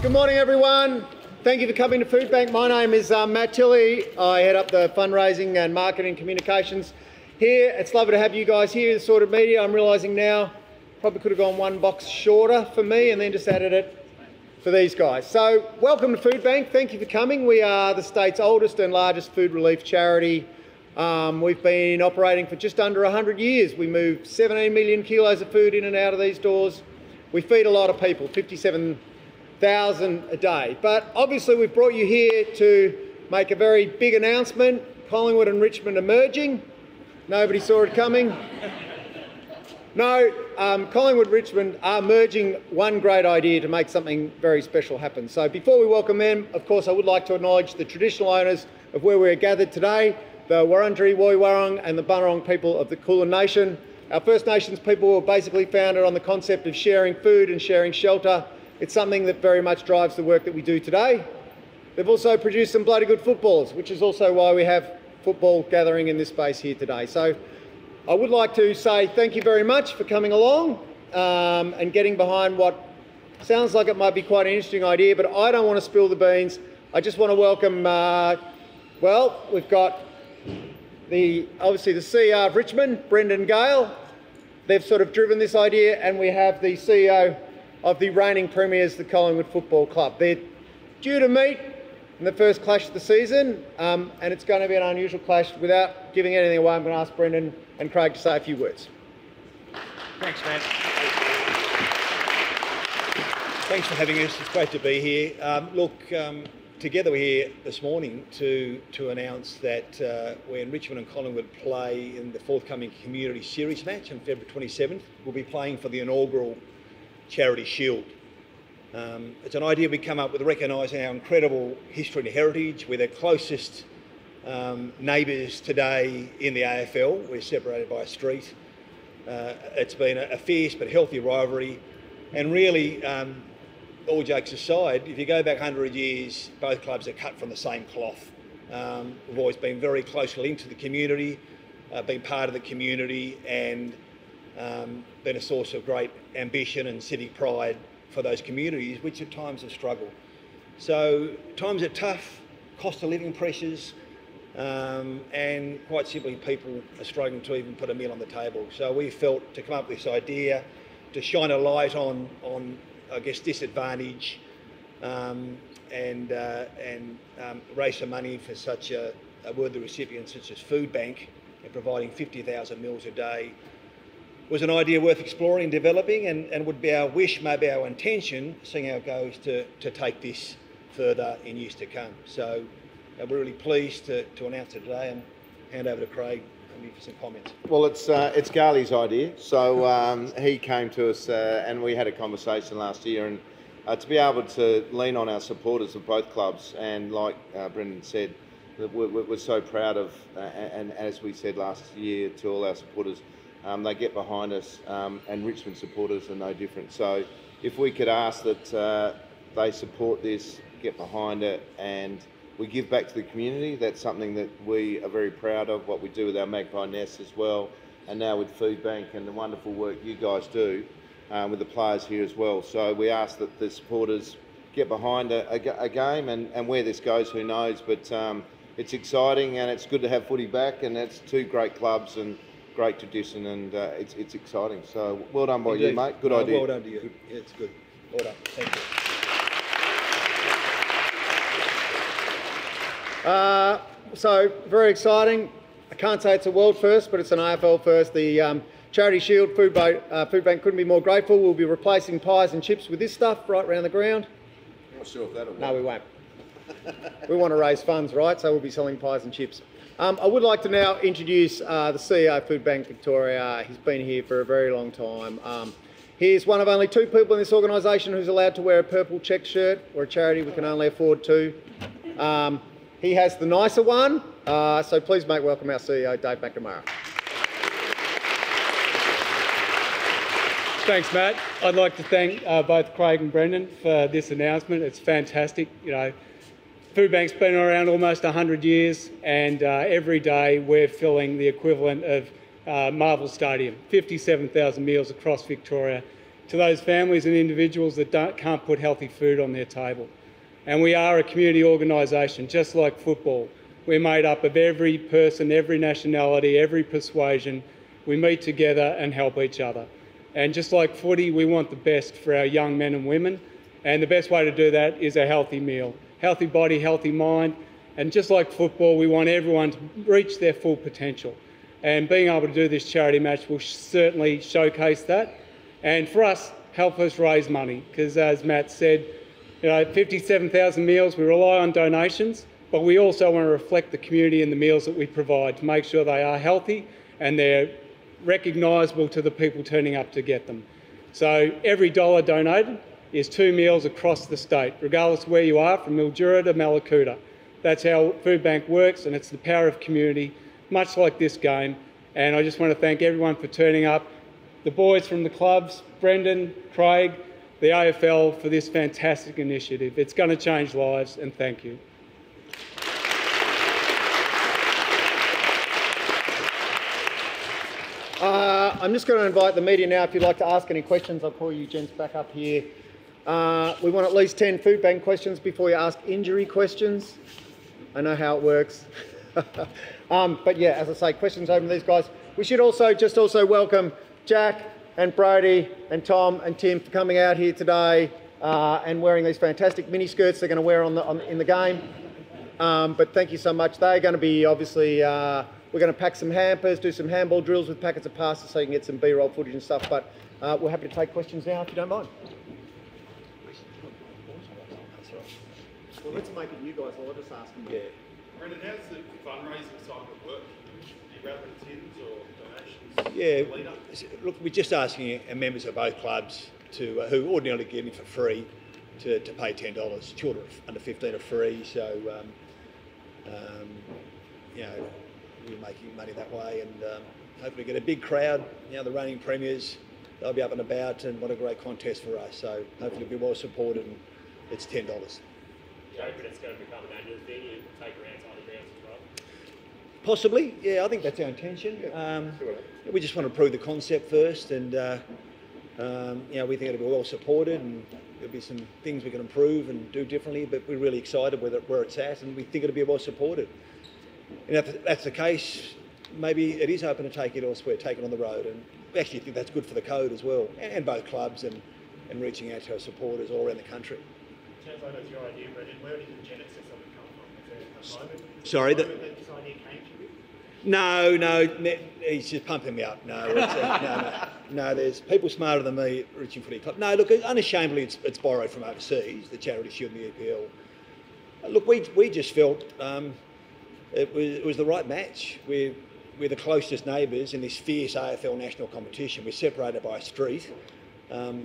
Good morning, everyone. Thank you for coming to Foodbank. My name is Matt Tilley. I head up the fundraising and marketing communications here. It's lovely to have you guys here, the sort of media. I'm realising now probably could have gone one box shorter for me and then just added it for these guys. So welcome to Foodbank. Thank you for coming. We are the state's oldest and largest food relief charity. We've been operating for just under 100 years. We move 17 million kilos of food in and out of these doors. We feed a lot of people, 57,000 a day. But obviously we've brought you here to make a very big announcement. Collingwood and Richmond are merging. Nobody saw it coming. No, Collingwood and Richmond are merging. One great idea to make something very special happen. So before we welcome them, of course, I would like to acknowledge the traditional owners of where we're gathered today, the Wurundjeri, Woiwurrung and the Bunurong people of the Kulin Nation. Our First Nations people were basically founded on the concept of sharing food and sharing shelter. It's something that very much drives the work that we do today. They've also produced some bloody good footballers, which is also why we have football gathering in this space here today. So I would like to say thank you very much for coming along and getting behind what sounds like it might be quite an interesting idea, but I don't want to spill the beans. I just want to welcome, well, we've got obviously the CEO of Richmond, Brendan Gale. They've sort of driven this idea, and we have the CEO of the reigning premiers, the Collingwood Football Club. They're due to meet in the first clash of the season, and it's going to be an unusual clash. Without giving anything away, I'm going to ask Brendan and Craig to say a few words. Thanks, Matt. Thanks for having us. It's great to be here. Together we're here this morning to announce that when Richmond and Collingwood play in the forthcoming Community Series match on February 27th, we'll be playing for the inaugural Charity Shield. It's an idea we come up with recognising our incredible history and heritage. We're the closest neighbours today in the AFL. We're separated by a street. It's been a fierce but healthy rivalry, and really, all jokes aside, if you go back 100 years, both clubs are cut from the same cloth. We've always been very closely linked to the community, been part of the community, and been a source of great ambition and civic pride for those communities, which at times have struggled. So times are tough, cost of living pressures, and quite simply people are struggling to even put a meal on the table. So we felt to come up with this idea to shine a light on I guess, disadvantage and raise some money for such a worthy recipient such as Foodbank, and providing 50,000 meals a day was an idea worth exploring and developing, and would be our wish, maybe our intention, seeing how it goes, to take this further in years to come. So we're really pleased to announce it today, and hand over to Craig for some comments. Well, it's Garley's idea. So he came to us and we had a conversation last year, and to be able to lean on our supporters of both clubs, and like Brendan said, that we're so proud of, and as we said last year to all our supporters, they get behind us, and Richmond supporters are no different. So if we could ask that they support this, get behind it, and we give back to the community. That's something that we are very proud of, what we do with our Magpie Nest as well, and now with Foodbank and the wonderful work you guys do with the players here as well. So we ask that the supporters get behind a game, and where this goes, who knows, but it's exciting, and it's good to have footy back, and it's two great clubs and great tradition, and it's exciting. So well done by Indeed. you, mate. Good idea. Well done to you. Yeah, it's good. Well done. Thank you. So very exciting. I can't say it's a world first, but it's an AFL first. The Charity Shield Foodbank couldn't be more grateful. We'll be replacing pies and chips with this stuff right around the ground. Not sure if that'll work. No, we won't. We want to raise funds, right? So we'll be selling pies and chips. I would like to now introduce the CEO of Foodbank Victoria. He's been here for a very long time. He's one of only two people in this organisation who's allowed to wear a purple check shirt. We're a charity, we can only afford two. He has the nicer one, so please make welcome our CEO, Dave McNamara. Thanks, Matt. I'd like to thank both Craig and Brendan for this announcement. It's fantastic. You know, Foodbank's been around almost 100 years, and every day we're filling the equivalent of Marvel Stadium, 57,000 meals across Victoria. to those families and individuals that can't put healthy food on their table. And we are a community organisation, just like football. We're made up of every person, every nationality, every persuasion. We meet together and help each other. And just like footy, we want the best for our young men and women. And the best way to do that is a healthy meal. Healthy body, healthy mind. And just like football, we want everyone to reach their full potential. And being able to do this charity match will certainly showcase that. And for us, help us raise money. Because as Matt said, 57,000 meals, we rely on donations, but we also want to reflect the community in the meals that we provide to make sure they are healthy and they're recognisable to the people turning up to get them. So every dollar donated is 2 meals across the state, regardless of where you are, from Mildura to Mallacoota. That's how Foodbank works, and it's the power of community, much like this game. And I just want to thank everyone for turning up, the boys from the clubs, Brendan, Craig, the AFL for this fantastic initiative. It's going to change lives, and thank you. I'm just going to invite the media now. If you'd like to ask any questions, I'll call you gents back up here. We want at least 10 Foodbank questions before you ask injury questions. I know how it works. But yeah, as I say, questions open to these guys. We should also welcome Jack and Brody and Tom and Tim for coming out here today and wearing these fantastic mini skirts they're going to wear in the game. But thank you so much. They're going to be obviously, we're going to pack some hampers, do some handball drills with packets of pastas so you can get some B-roll footage and stuff. But we're happy to take questions now if you don't mind. Well, let's make it you guys. I'll just ask them. Yeah. Brendan, how's the fundraising cycle work? Do you wrap it in tins or donations? Yeah, look, we're just asking our members of both clubs to who ordinarily get in for free to pay $10. Children under 15 are free, so we're making money that way, and hopefully get a big crowd. The reigning premiers, they'll be up and about, and what a great contest for us. So hopefully it'll be well supported, and it's $10. Do you reckon it's going to become an annual thing? You take rounds, other rounds as well? Possibly, yeah. I think that's our intention. We just want to prove the concept first, and we think it'll be well supported, and there'll be some things we can improve and do differently. But we're really excited with it, where it's at, and we think it'll be well supported. And if that's the case, maybe it is open to take it elsewhere, take it on the road, and we actually think that's good for the code as well, and both clubs, and reaching out to our supporters all around the country. Sounds like that's your idea, Brendan. Where did the genesis of it come from? Is there a moment? Sorry, that this idea came to you? No, he's just pumping me up. No, there's people smarter than me at Richmond Footy Club. No, look, unashamedly, it's borrowed from overseas, the Charity Shield and the EPL. Look, we just felt it was the right match. We're the closest neighbours in this fierce AFL national competition. We're separated by a street,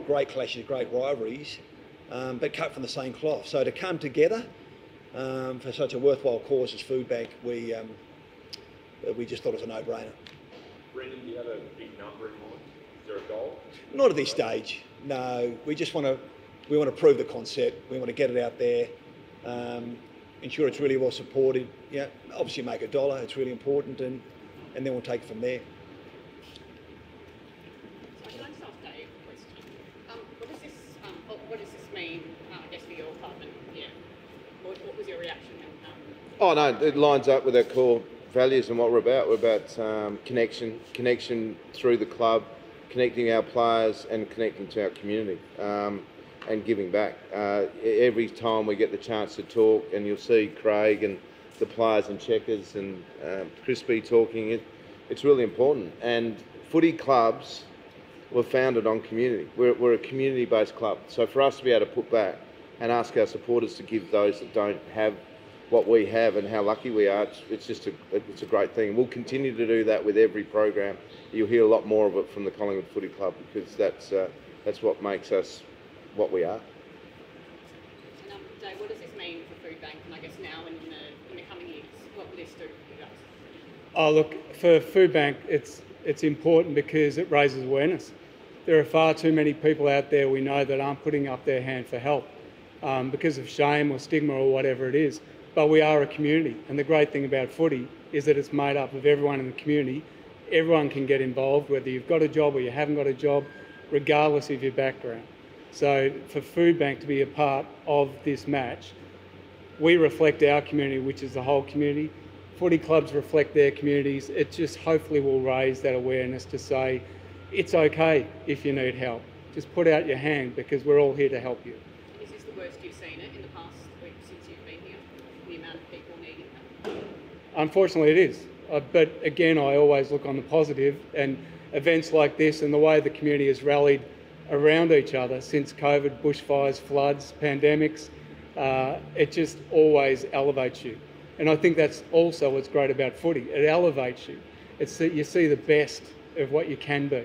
great clashes, great rivalries. But cut from the same cloth. So to come together for such a worthwhile cause as Foodbank, we just thought it was a no-brainer. Brendan, do you have a big number in mind? Is there a goal? Not at this stage. No, we just want to prove the concept. We want to get it out there, ensure it's really well supported. Yeah, obviously make a dollar. It's really important, and then we'll take it from there. What does this mean, I guess, for your club? And what was your reaction? Oh no, it lines up with our core values and what we're about. We're about connection through the club, connecting our players and connecting to our community, and giving back. Every time we get the chance to talk, and you'll see Craig and the players and Checkers and Crispy talking, it's really important. And footy clubs were founded on community. We're a community-based club. So for us to be able to put back and ask our supporters to give those that don't have what we have and how lucky we are, it's a great thing. We'll continue to do that with every program. You'll hear a lot more of it from the Collingwood Footy Club, because that's what makes us what we are. And Dave, what does this mean for Foodbank, and I guess now in the coming years? What will this do for you guys? Oh, look, for Foodbank, it's important because it raises awareness. There are far too many people out there we know that aren't putting up their hand for help because of shame or stigma or whatever it is. But we are a community, and the great thing about footy is that it's made up of everyone in the community. Everyone can get involved, whether you've got a job or you haven't got a job. regardless of your background. So for Foodbank to be a part of this match, we reflect our community, which is the whole community. Footy clubs reflect their communities. It just hopefully will raise that awareness to say, it's okay if you need help. Just put out your hand because we're all here to help you. Is this the worst you've seen it in the past week since you've been here? The amount of people needing help? Unfortunately, it is. But again, I always look on the positive, and events like this and the way the community has rallied around each other since COVID, bushfires, floods, pandemics, it just always elevates you. And I think that's also what's great about footy. It elevates you. You see the best of what you can be.